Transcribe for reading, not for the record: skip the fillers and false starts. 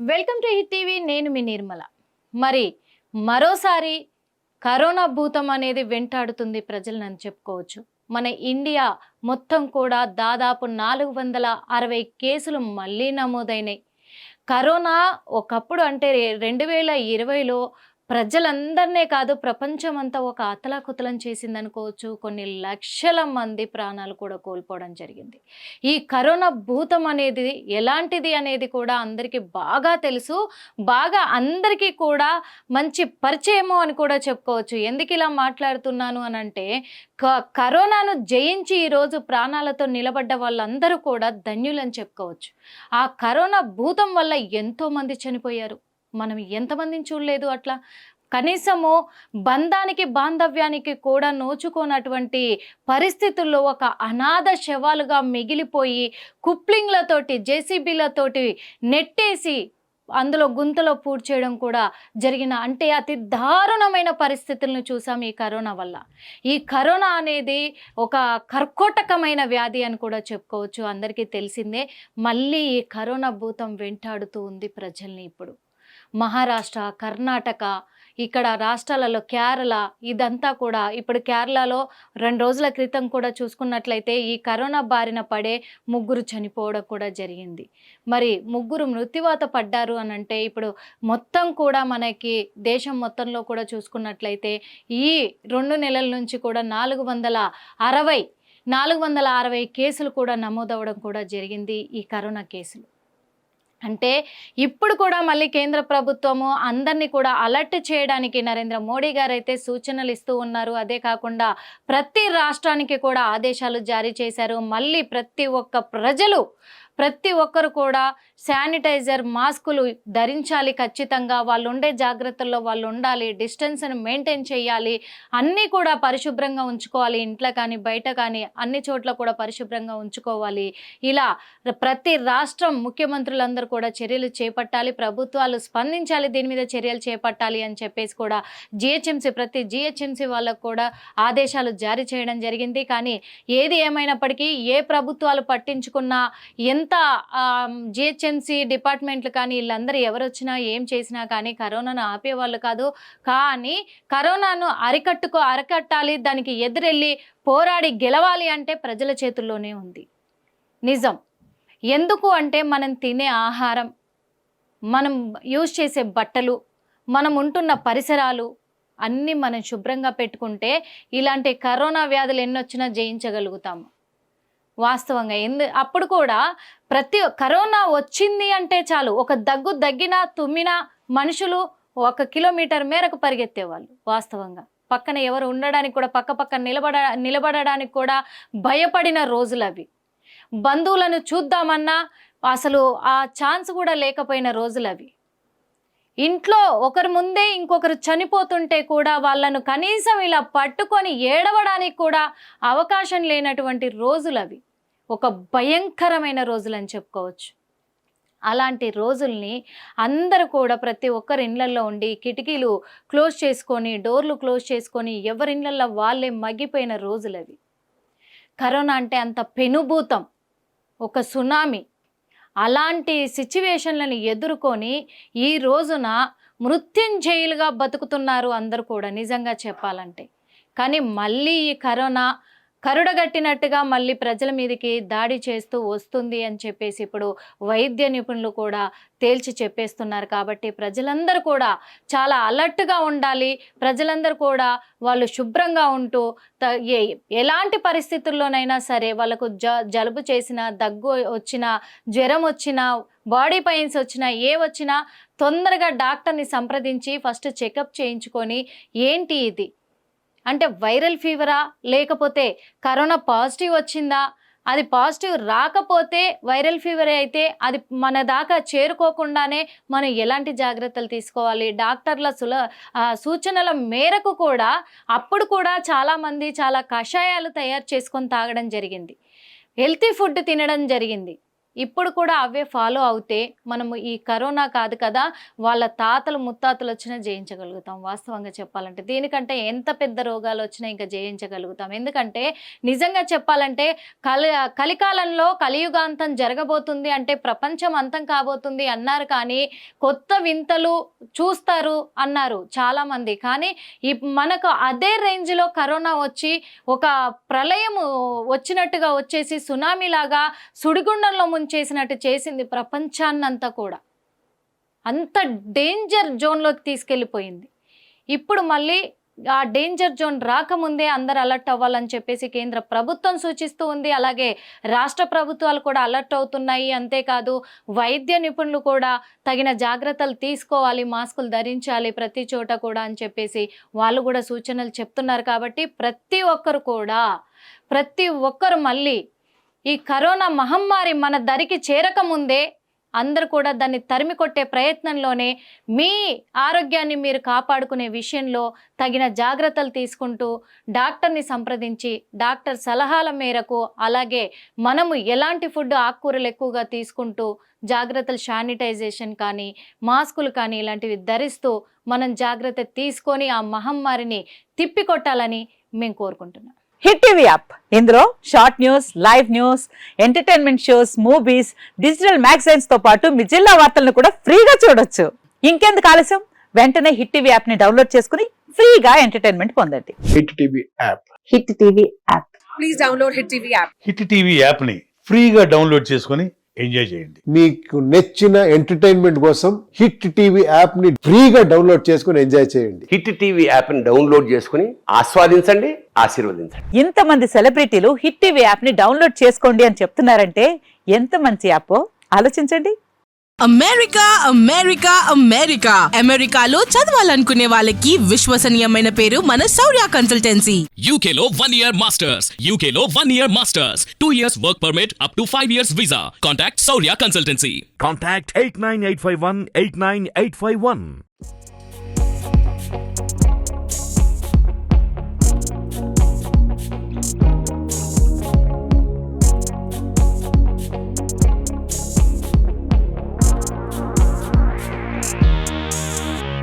Welcome to hit TV. నేను మీ నిర్మల. మరి మరోసారి కరోనా భూతం అనేది వెంటాడుతుంది ప్రజలను అని చెప్పుకోవచ్చు. మన ఇండియా మొత్తం కూడా దాదాపు 460 కేసులు మళ్ళీ నమోదైనాయి. కరోనా ఒకప్పుడు అంటే 2020లో ప్రజలందరినే కాదు ప్రపంచమంతా ఒక అతలాకుతలం చేసిందనుకోవచ్చు. కొన్ని లక్షల మంది ప్రాణాలు కూడా కోల్పోవడం జరిగింది. ఈ కరోనా భూతం అనేది ఎలాంటిది అనేది కూడా అందరికీ బాగా తెలుసు. బాగా అందరికీ కూడా మంచి పరిచయము అని కూడా చెప్పుకోవచ్చు. ఎందుకు ఇలా మాట్లాడుతున్నాను అనంటే కరోనాను జయించి ఈరోజు ప్రాణాలతో నిలబడ్డ వాళ్ళందరూ కూడా ధన్యులని చెప్పుకోవచ్చు. ఆ కరోనా భూతం వల్ల ఎంతోమంది చనిపోయారు. మనం ఎంతమందిని చూడలేదు అట్లా. కనీసము బంధానికి బాంధవ్యానికి కూడా నోచుకోనటువంటి పరిస్థితుల్లో ఒక అనాథ శవాలుగా మిగిలిపోయి కుప్లింగ్లతోటి జేసీబీలతోటి నెట్టేసి అందులో గుంతలో పూడ్చేయడం కూడా జరిగిన అంటే అతి దారుణమైన పరిస్థితులను చూసాం ఈ కరోనా వల్ల. ఈ కరోనా అనేది ఒక కర్కోటకమైన వ్యాధి అని కూడా చెప్పుకోవచ్చు. అందరికీ తెలిసిందే. మళ్ళీ ఈ కరోనా భూతం వెంటాడుతూ ఉంది ప్రజల్ని. ఇప్పుడు మహారాష్ట్ర, కర్ణాటక, ఇక్కడ రాష్ట్రాలలో కేరళ, ఇదంతా కూడా ఇప్పుడు కేరళలో 2 రోజుల క్రితం కూడా చూసుకున్నట్లయితే ఈ కరోనా బారిన పడే 3 చనిపోవడం కూడా జరిగింది. మరి 3 మృత్యువాత పడ్డారు అనంటే ఇప్పుడు మొత్తం కూడా మనకి దేశం మొత్తంలో కూడా చూసుకున్నట్లయితే ఈ 2 నెలల నుంచి కూడా 460 కేసులు కూడా నమోదవడం కూడా జరిగింది, ఈ కరోనా కేసులు. అంటే ఇప్పుడు కూడా మళ్ళీ కేంద్ర ప్రభుత్వము అందరినీ కూడా అలర్ట్ చేయడానికి నరేంద్ర మోడీ గారు అయితే సూచనలు ఇస్తూ ఉన్నారు. అదే కాకుండా ప్రతి రాష్ట్రానికి కూడా ఆదేశాలు జారీ చేశారు. మళ్ళీ ప్రతి ఒక్కరు కూడా శానిటైజర్, మాస్కులు ధరించాలి ఖచ్చితంగా. వాళ్ళు ఉండే జాగ్రత్తల్లో వాళ్ళు ఉండాలి. డిస్టెన్స్ని మెయింటైన్ చేయాలి. అన్నీ కూడా పరిశుభ్రంగా ఉంచుకోవాలి. ఇంట్లో కానీ బయట కానీ అన్ని చోట్ల కూడా పరిశుభ్రంగా ఉంచుకోవాలి. ఇలా ప్రతి రాష్ట్రం ముఖ్యమంత్రులందరూ కూడా చర్యలు చేపట్టాలి. ప్రభుత్వాలు స్పందించాలి, దీని మీద చర్యలు చేపట్టాలి అని చెప్పేసి కూడా ప్రతి జిహెచ్ఎంసీ వాళ్ళకు కూడా ఆదేశాలు జారీ చేయడం జరిగింది. కానీ ఏది ఏమైనప్పటికీ ఏ ప్రభుత్వాలు పట్టించుకున్నా ఎంత జిహెచ్ఎంసీ డిపార్ట్మెంట్లు కానీ వీళ్ళందరూ ఎవరు వచ్చినా ఏం చేసినా కానీ కరోనాను ఆపేవాళ్ళు కాదు. కానీ కరోనాను అరికట్టాలి, దానికి ఎదురెళ్ళి పోరాడి గెలవాలి అంటే ప్రజల చేతుల్లోనే ఉంది. నిజం. ఎందుకు అంటే మనం తినే ఆహారం, మనం యూజ్ చేసే బట్టలు, మనం ఉంటున్న పరిసరాలు అన్నీ మనం శుభ్రంగా పెట్టుకుంటే ఇలాంటి కరోనా వ్యాధులు ఎన్నొచ్చినా జయించగలుగుతాము వాస్తవంగా. అప్పుడు కూడా కరోనా వచ్చింది అంటే చాలు, ఒక దగ్గినా తుమ్మినా మనుషులు 1 కిలోమీటర్ మేరకు పరిగెత్తేవాళ్ళు వాస్తవంగా. పక్కన ఎవరు ఉండడానికి కూడా పక్క నిలబడడానికి కూడా భయపడిన రోజులు అవి. బంధువులను చూద్దామన్నా అసలు ఆ ఛాన్స్ కూడా లేకపోయిన రోజులు అవి. ఇంట్లో ఒకరి ముందే ఇంకొకరు చనిపోతుంటే కూడా వాళ్ళను కనీసం ఇలా పట్టుకొని ఏడవడానికి కూడా అవకాశం లేనటువంటి రోజులు అవి. ఒక భయంకరమైన రోజులు అని చెప్పుకోవచ్చు. అలాంటి రోజుల్ని అందరూ కూడా ప్రతి ఒక్కరి ఇళ్లల్లో ఉండి కిటికీలు క్లోజ్ చేసుకొని, డోర్లు క్లోజ్ చేసుకొని ఎవరి ఇళ్లల్లో వాళ్ళే మగ్గిపోయిన రోజులు అవి. కరోనా అంటే అంత పెనుభూతం, ఒక సునామీ. అలాంటి సిచ్యువేషన్లను ఎదుర్కొని ఈ రోజున మృత్యుంజయులుగా బతుకుతున్నారు అందరూ కూడా నిజంగా చెప్పాలంటే. కానీ మళ్ళీ ఈ కరోనా కరుడగట్టినట్టుగా మళ్ళీ ప్రజల మీదకి దాడి చేస్తూ వస్తుంది అని చెప్పేసి ఇప్పుడు వైద్య నిపుణులు కూడా తేల్చి చెప్పేస్తున్నారు. కాబట్టి ప్రజలందరూ కూడా చాలా అలర్ట్గా ఉండాలి. ప్రజలందరూ కూడా వాళ్ళు శుభ్రంగా ఉంటూ ఎలాంటి పరిస్థితుల్లోనైనా సరే వాళ్ళకు జలుబు చేసినా, దగ్గు వచ్చినా, జ్వరం వచ్చినా, బాడీ పెయిన్స్ వచ్చినా, వచ్చినా తొందరగా డాక్టర్ని సంప్రదించి ఫస్ట్ చెకప్ చేయించుకొని ఏంటి ఇది అంటే వైరల్ ఫీవరా, లేకపోతే కరోనా పాజిటివ్ వచ్చిందా, అది పాజిటివ్ రాకపోతే వైరల్ ఫీవర్ అయితే అది మన దాకా చేరుకోకుండానే మనం ఎలాంటి జాగ్రత్తలు తీసుకోవాలి. డాక్టర్ల సూచనల మేరకు కూడా అప్పుడు కూడా చాలామంది చాలా కషాయాలు తయారు చేసుకొని తాగడం జరిగింది. హెల్తీ ఫుడ్ తినడం జరిగింది. ఇప్పుడు కూడా అవే ఫాలో అవుతే మనము ఈ కరోనా కాదు కదా, వాళ్ళ తాతలు ముత్తాతలు వచ్చినా జయించగలుగుతాం. వాస్తవంగా చెప్పాలంటే దీనికంటే ఎంత పెద్ద రోగాలు వచ్చినా ఇంకా జయించగలుగుతాం. ఎందుకంటే నిజంగా చెప్పాలంటే కలికాలంలో కలియుగాంతం జరగబోతుంది అంటే ప్రపంచం అంతం కాబోతుంది అన్నారు, కానీ కొత్త వింతలు చూస్తారు అన్నారు చాలామంది. కానీ మనకు అదే రేంజ్లో కరోనా వచ్చి ఒక ప్రళయము వచ్చినట్టుగా వచ్చేసి సునామీ లాగా సుడిగుండంలో చేసినట్టు చేసింది ప్రపంచాన్నంతా కూడా. అంత డేంజర్ జోన్లోకి తీసుకెళ్ళిపోయింది. ఇప్పుడు మళ్ళీ ఆ డేంజర్ జోన్ రాకముందే అందరు అలర్ట్ అవ్వాలని చెప్పేసి కేంద్ర ప్రభుత్వం సూచిస్తూ ఉంది. అలాగే రాష్ట్ర ప్రభుత్వాలు కూడా అలర్ట్ అవుతున్నాయి. అంతేకాదు వైద్య నిపుణులు కూడా తగిన జాగ్రత్తలు తీసుకోవాలి, మాస్కులు ధరించాలి ప్రతి చోట కూడా అని చెప్పేసి వాళ్ళు కూడా సూచనలు చెప్తున్నారు. కాబట్టి ప్రతి ఒక్కరు మళ్ళీ ఈ కరోనా మహమ్మారి మన దరికి చేరకముందే అందరూ కూడా దాన్ని తరిమి కొట్టే ప్రయత్నంలోనే మీ ఆరోగ్యాన్ని మీరు కాపాడుకునే విషయంలో తగిన జాగ్రత్తలు తీసుకుంటూ డాక్టర్ని సంప్రదించి డాక్టర్ సలహాల మేరకు, అలాగే మనము ఎలాంటి ఫుడ్ ఆకుకూరలు ఎక్కువగా తీసుకుంటూ జాగ్రత్తలు, శానిటైజేషన్ కానీ మాస్కులు కానీ ఇలాంటివి ధరిస్తూ మనం జాగ్రత్త తీసుకొని ఆ మహమ్మారిని తిప్పికొట్టాలని మేము కోరుకుంటున్నాం. హిట్ టీవీ యాప్, ఇందులో short news, live news, entertainment shows, movies, digital magazines తో పాటు మీ జిల్లా వార్తలను కూడా ఫ్రీగా చూడొచ్చు. ఇంకెందుకు ఆలస్యం, వెంటనే హిట్ టీవీ యాప్ ని డౌన్లోడ్ చేసుకుని ఫ్రీగా ఎంటర్టైన్మెంట్ పొందండి. Hit TV app. Hit TV app. Please download hit TV app. Hit TV app ని ఫ్రీగా డౌన్లోడ్ చేసుకుని ఎంజాయ్ చేయండి. మీకు నచ్చిన ఎంటర్టైన్మెంట్ కోసం హిట్ టీవీ యాప్ ని ఫ్రీగా డౌన్లోడ్ చేసుకుని ఎంజాయ్ చేయండి. హిట్ టీవీ యాప్ ని డౌన్లోడ్ చేసుకుని ఆస్వాదించండి, ఆశీర్వదించండి. ఇంతమంది సెలబ్రిటీలు హిట్ టీవీ యాప్ ని డౌన్లోడ్ చేసుకోండి అని చెప్తున్నారంటే ఎంత మంచి యాప్ ఆలోచించండి. అమెరికా అమెరికా అమెరికా అమెరికాలో చదవాలనుకునే వాళ్ళకి విశ్వసనీయమైన పేరు మన శౌర్య కన్సల్టెన్సీ. UK లో 1 year masters, UK లో 1 year masters, 2 years work permit up to 5 years visa. Contact Saurya Consultancy. Contact 89851 89851.